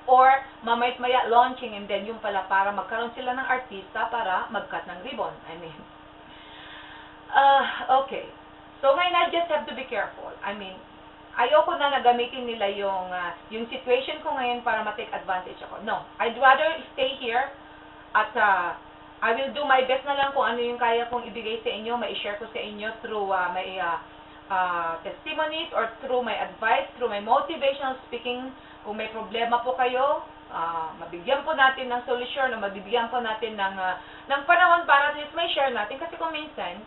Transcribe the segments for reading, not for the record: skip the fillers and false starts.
Or mamay't maya launching and then yung pala para magkaroon sila ng artista para mag-cut ng ribbon. I mean, okay. So ngayon, I just have to be careful. I mean, ayoko na nagamitin nila yung situation ko ngayon para ma-take advantage ako. No, I'd rather stay here at I will do my best na lang kung ano yung kaya kong ibigay sa inyo, ma-share ko sa inyo through my testimonies or through my advice, through my motivational speaking. Kung may problema po kayo, mabigyan po natin ng solusyon o mabibigyan po natin ng panahon para at least may share natin. Kasi kung minsan,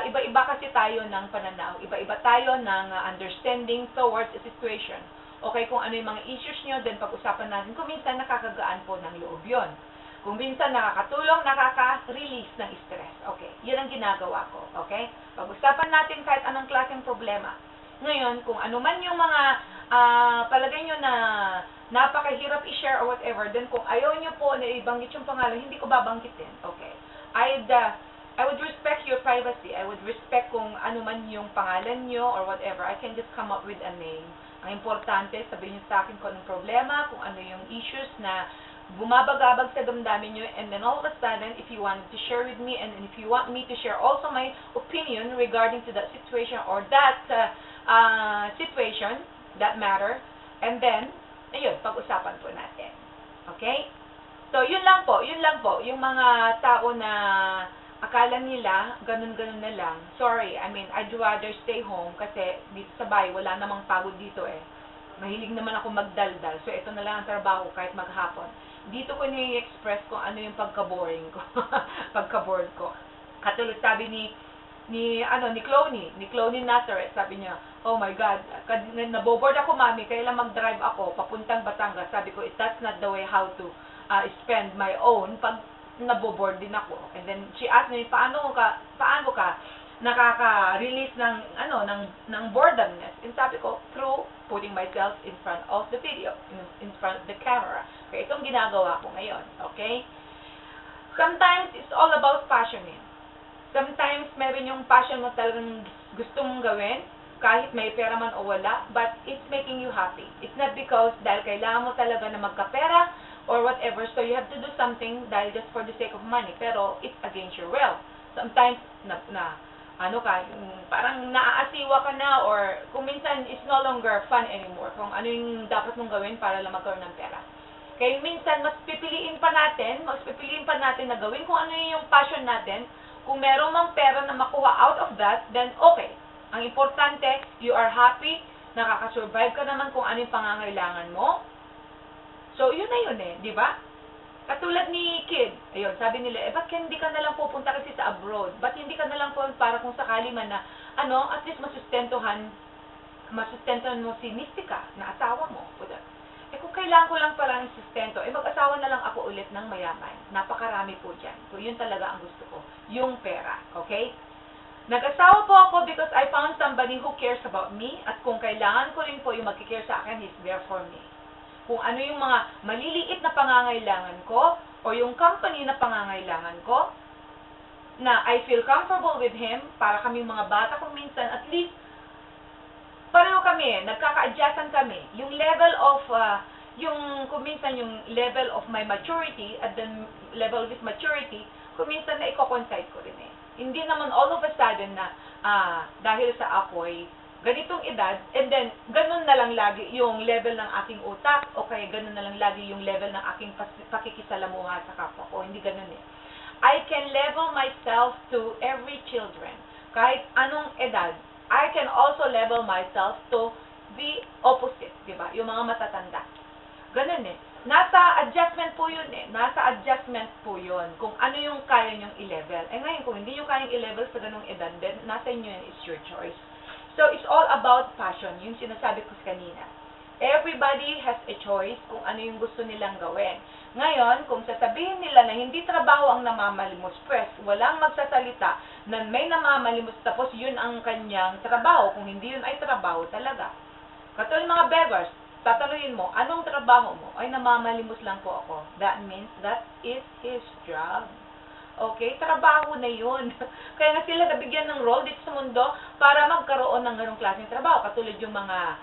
iba-iba kasi tayo ng pananaw, iba-iba tayo ng understanding towards a situation. Okay, kung ano yung mga issues nyo, then pag-usapan natin. Kung minsan, nakakagaan po ng loob yon. Kung minsan nakakatulong, nakaka-release ng stress. Okay, yun ang ginagawa ko. Okay? Pag-usapan natin kahit anong klaseng problema. Ngayon, kung ano man yung mga palagay nyo na napakahirap i-share or whatever, then kung ayaw nyo po na ibanggit yung pangalan, hindi ko babanggitin. Okay? I would respect your privacy. I would respect kung ano man yung pangalan nyo or whatever. I can just come up with a name. Ang importante, sabihin nyo sa akin kung anong problema, kung ano yung issues na bumabagabag sa damdamin nyo, and then all of a sudden, if you want to share with me, and if you want me to share also my opinion regarding to that situation or that situation, that matter, and then, ayun, pag-usapan po natin. Okay? So, yun lang po, yung mga tao na akala nila, ganun-ganun na lang. Sorry, I mean, I'd rather stay home kasi dito sa bahay, wala namang pagod dito eh. Mahilig naman ako magdaldal. So, ito na lang ang trabaho kahit maghapon. Dito ko ni-express kung ano yung pagka-boring ko. Pagka-bored ko. Katulad sabi ni Cloney Nazareth, sabi niya, oh my God, naboboard ako, mami, kailan mag-drive ako, papuntang Batangas. Sabi ko, that's not the way how to spend my own pag naboboard din ako. And then, she asked me, paano ka nakaka-release ng boredomness? And sabi ko, through putting myself in front of the video, in front of the camera. Okay, itong ginagawa ko ngayon. Okay? Sometimes, it's all about passion. Sometimes, meron yung passion mo talagang gusto mong gawin, kahit may pera man o wala, but it's making you happy. It's not because dahil kailangan mo talaga na magkapera or whatever, so you have to do something dahil just for the sake of money, pero it's against your will. Sometimes, parang naaasiwa ka na, or kung minsan, it's no longer fun anymore, kung ano yung dapat mong gawin para lang magkaroon ng pera. Kaya minsan, mas pipiliin pa natin na gawin kung ano yung passion natin. Kung meron mang pera na makuha out of that, then okay. Ang importante, you are happy, nakaka-survive ka naman kung ano yung pangangailangan mo. So, yun na yun di ba? Katulad ni Kid, ayun, sabi nila, ba't hindi ka na lang pupunta kasi sa abroad? Ba't hindi ka na lang po para kung sakali man na, at least masustentuhan mo si Mystica, na asawa mo. Kung kailangan ko lang pala ng sustento, mag-asawa na lang ako ulit ng mayaman. Napakarami po dyan. So, yun talaga ang gusto ko. Yung pera. Okay? Nag-asawa po ako because I found somebody who cares about me, at kung kailangan ko rin po yung magkikare sa akin, he's there for me. Kung ano yung mga maliliit na pangangailangan ko, o yung company na pangangailangan ko, na I feel comfortable with him, para kaming mga bata kung minsan, at least, pareho kami, nagkaka-adjustan kami. Yung level of, kung minsan yung level of my maturity, at the level of his maturity, kung minsan na i-coincide ko rin Hindi naman all of a sudden na, dahil sa ako'y ganitong edad, and then, ganun na lang lagi yung level ng aking utak, o kaya ganun na lang lagi yung level ng aking pakikisalamuha sa kapwa ko. Hindi ganun I can level myself to every children. Kahit anong edad, I can also level myself to the opposite, di ba? Yung mga matatanda. Ganun Nasa adjustment po yun Nasa adjustment po yun. Kung ano yung kaya nyong i-level. Ngayon, kung hindi nyo kayang i-level sa ganung edad, then nasa inyo yun, it's your choice. So, it's all about passion. Yung sinasabi ko kanina. Everybody has a choice kung ano yung gusto nilang gawin. Ngayon, kung sasabihin nila na hindi trabaho ang namamalimos, pues, walang magsasalita na may namamalimos, tapos yun ang kanyang trabaho, kung hindi yun ay trabaho talaga. Katulad mga beggars, tatanungin mo, anong trabaho mo? Ay, namamalimos lang po ako. That means that is his job. Okay? Trabaho na yun. Kaya nga sila nabigyan ng role dito sa mundo para magkaroon ng ganong klaseng trabaho. Katulad yung mga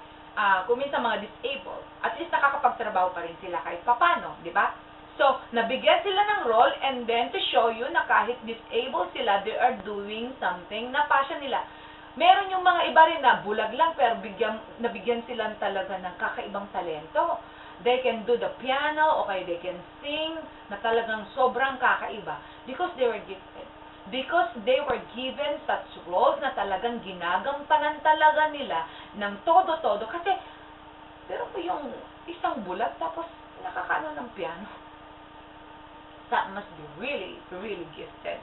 kung minsan mga disabled, at least nakakapagtrabaho pa rin sila kahit papano, di ba? So, nabigyan sila ng role and then to show you na kahit disabled sila, they are doing something na passion nila. Meron yung mga iba rin na bulag lang pero nabigyan sila talaga ng kakaibang talento. They can do the piano, okay, they can sing, na talagang sobrang kakaiba because they were gifted. Because they were given such roles na talagang ginagampanan talaga nila ng todo-todo. Kasi, pero yung isang bulag tapos nakakaano ng piano. That must be really, really gifted.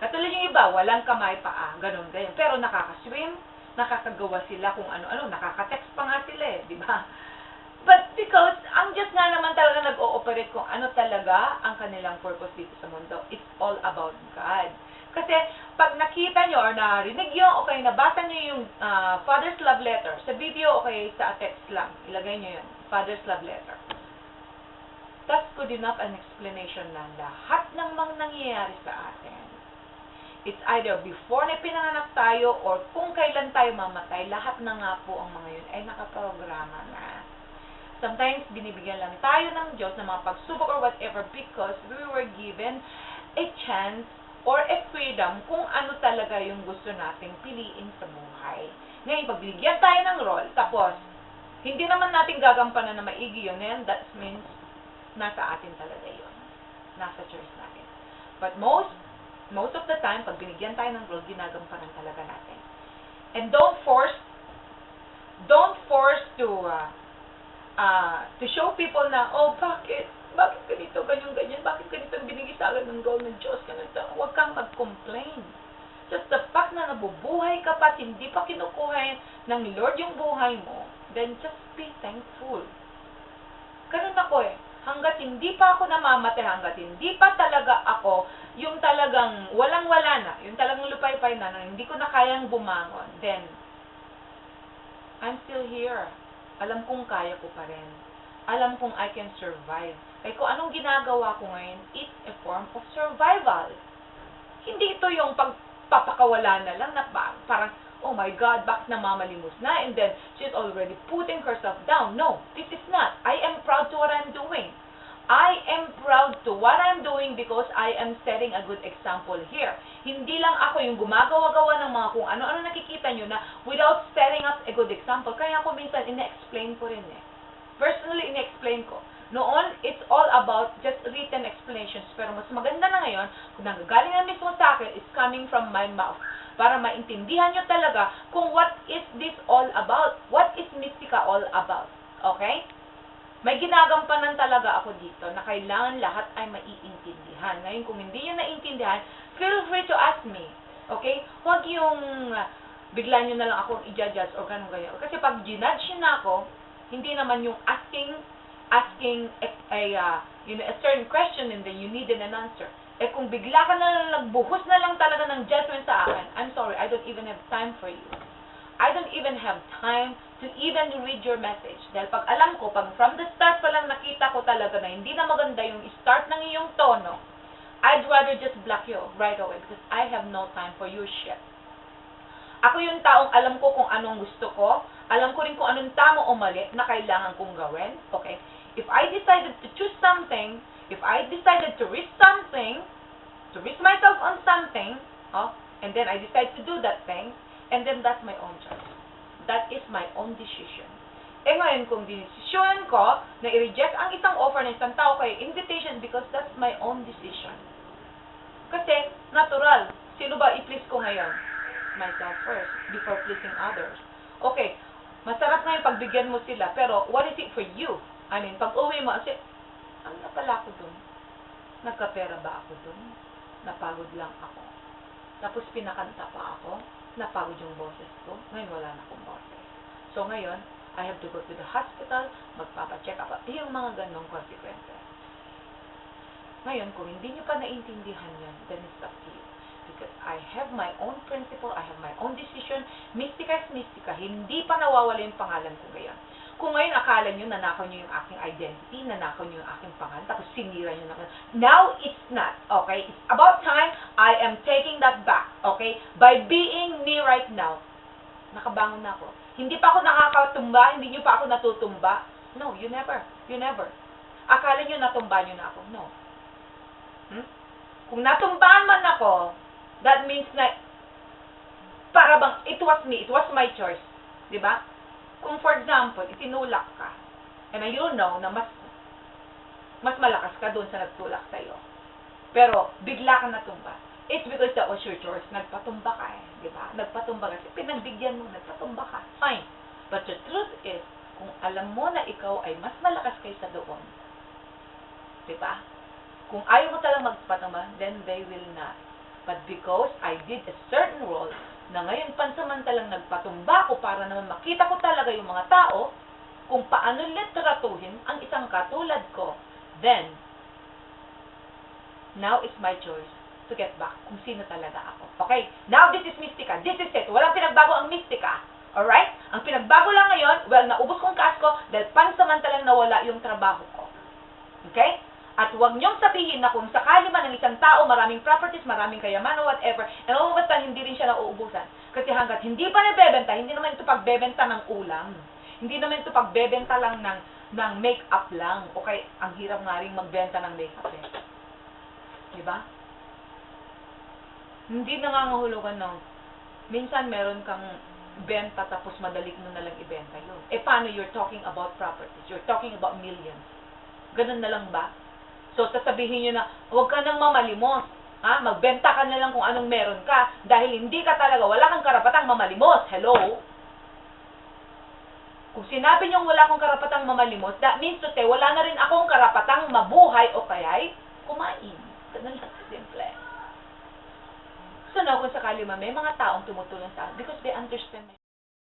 Katulad yung iba, walang kamay, paa, ganun, ganyan. Pero nakaka-swim, nakakagawa sila kung ano-ano, nakaka-text pa nga sila di ba? But because, ang Diyos nga naman talaga nag-ooperate kung ano talaga ang kanilang purpose dito sa mundo. It's all about God. Kasi, pag nakita nyo or narinig nyo, okay, nabasa nyo yung Father's Love Letter. Sa video, okay, sa text lang. Ilagay nyo yun, Father's Love Letter. That's good enough an explanation na lahat ng mga nangyayari sa atin. It's either before na pinanganak tayo or kung kailan tayo mamatay, lahat na nga po ang mga yun ay nakaprograma na. Sometimes, binibigyan lang tayo ng Diyos ng mga pagsubok or whatever because we were given a chance or a freedom kung ano talaga yung gusto nating piliin sa buhay. Ngayon, pag binigyan tayo ng role, tapos, hindi naman natin gagampanan na maigi yun, and that means, nasa atin talaga yun. Nasa choice natin. But most of the time, pag binigyan tayo ng role, ginagampanan talaga natin. And don't force to show people na, oh, bakit ganito, ganyan, bakit ganito ang binigay sa akin ng role ng Diyos, ganito. Huwag kang mag-complain. Just the fact na nabubuhay ka pa at hindi pa kinukuha ng Lord yung buhay mo, then just be thankful. Ganun ako hanggat hindi pa ako namamatay, hanggat hindi pa talaga ako yung talagang walang-wala na, yung talagang lupay-pay na hindi ko na kayang bumangon, then I'm still here. Alam kong kaya ko pa rin. Alam kong I can survive. Kaya kung anong ginagawa ko ngayon, it's a form of survival. Hindi ito yung pagpapakawala na lang na parang, oh my God, bakit namamalimos na? And then, she's already putting herself down. No, this is not. I am proud to what I'm doing. I am proud to what I'm doing because I am setting a good example here. Hindi lang ako yung gumagawa-gawa ng mga kung ano-ano nakikita nyo na without setting up a good example. Kaya ako minsan, ina-explain ko rin Personally, ina-explain ko. Noon, it's all about just written explanations. Pero mas maganda na ngayon, kung nanggagaling na mismo sa akin, is coming from my mouth. Para maintindihan nyo talaga kung what is this all about. What is Mystica all about. Okay? May ginagampanan talaga ako dito na kailangan lahat ay maiintindihan. Ngayon, kung hindi nyo naintindihan, feel free to ask me. Okay? Huwag yung bigla nyo na lang akong i-judge o ganun-ganyan. Kasi pag ginudge nyo na ako, hindi naman yung asking a certain question and then you need an answer. Kung bigla ka na lang nagbuhos na lang talaga ng judgment sa akin, I'm sorry, I don't even have time for you. I don't even have time to even read your message. Dahil pag alam ko, pag from the start pa lang nakita ko talaga na hindi na maganda yung start ng iyong tono, I'd rather just block you right away because I have no time for your shit. Ako yung taong alam ko kung anong gusto ko, alam ko rin kung anong tama o mali na kailangan kong gawin, okay? If I decided to choose something, if I decided to risk something, to risk myself on something, and then I decide to do that thing, and then that's my own choice. That is my own decision. Ngayon, kung decision ko na i-reject ang isang offer ng isang tao kay invitation because that's my own decision. Kasi, natural. Sino ba i-please ko ngayon? Myself first, before pleasing others. Okay, masarap na yung pagbigyan mo sila, pero what is it for you? I mean, pag uwi mo, kasi, ano na pala ako dun? Nagkapera ba ako dun? Napagod lang ako. Tapos pinakanta pa ako, napagod yung boses ko, ngayon wala na akong boses. So ngayon, I have to go to the hospital, magpapacheck up, yung mga ganong consequences. Ngayon, kung hindi nyo pa naintindihan yan, then it's up to you. Because I have my own principle, I have my own decision, Mystica is Mystica, hindi pa nawawala yung pangalan ko ngayon. Kung ngayon akala nyo, nanakaw nyo yung aking identity, nanakaw nyo yung aking pangalan, tapos sinira nyo naman. Now, it's not, okay? It's about time I am taking that back, okay? By being me right now, nakabangon na ako. Hindi pa ako nakakatumba, hindi nyo pa ako natutumba. No, you never. You never. Akala nyo natumba nyo na ako. No. Kung natumbahan man ako, that means na para bang it was me, it was my choice. Diba? Kung for example, itinulak ka, and you know na mas malakas ka doon sa nagtulak sa'yo. Pero, bigla kang natumba. It's because that was your choice. Nagpatumba ka eh. Diba? Nagpatumba kasi pinagbigyan mo, nagpatumba ka. Fine. But the truth is, kung alam mo na ikaw ay mas malakas kaysa doon, diba? Kung ayaw mo talagang magpatumba, then they will not. But because I did a certain role, na ngayon pansamantalang nagpatumba ko para naman makita ko talaga yung mga tao, kung paano litratuhin ang isang katulad ko, then, now it's my choice to get back kung sino talaga ako. Okay? Now, this is Mystica. This is it. Walang pinagbago ang Mystica. Alright? Ang pinagbago lang ngayon, well, naubos kong cash ko dahil pansamantalang nawala yung trabaho ko. Okay? At huwag niyong sabihin na kung sakali man ng isang tao, maraming properties, maraming kayamanan, whatever, and all of a sudden, hindi rin siya nauubusan. Kasi hanggat hindi pa nabebenta, hindi naman ito pagbebenta ng ulam. Hindi naman ito pagbebenta lang ng make-up lang. Okay? Ang hirap nga rin magbenta ng make-up eh. Diba? Hindi nangangahulugan ng minsan meron kang benta tapos madali mo na lang ibenta yun. Eh paano you're talking about properties? You're talking about millions. Ganun na lang ba? So sasabihin nyo na huwag ka nang mamalimos. Ha? Magbenta ka na lang kung anong meron ka dahil hindi ka talaga, wala kang karapatang mamalimos. Hello? Kung sinabi niyong wala akong karapatang mamalimos, that means to say, wala na rin akong karapatang mabuhay o kaya'y kumain. Ganun lang simple. So now, kung sakali may mga taong tumutulong sa akin because they understand my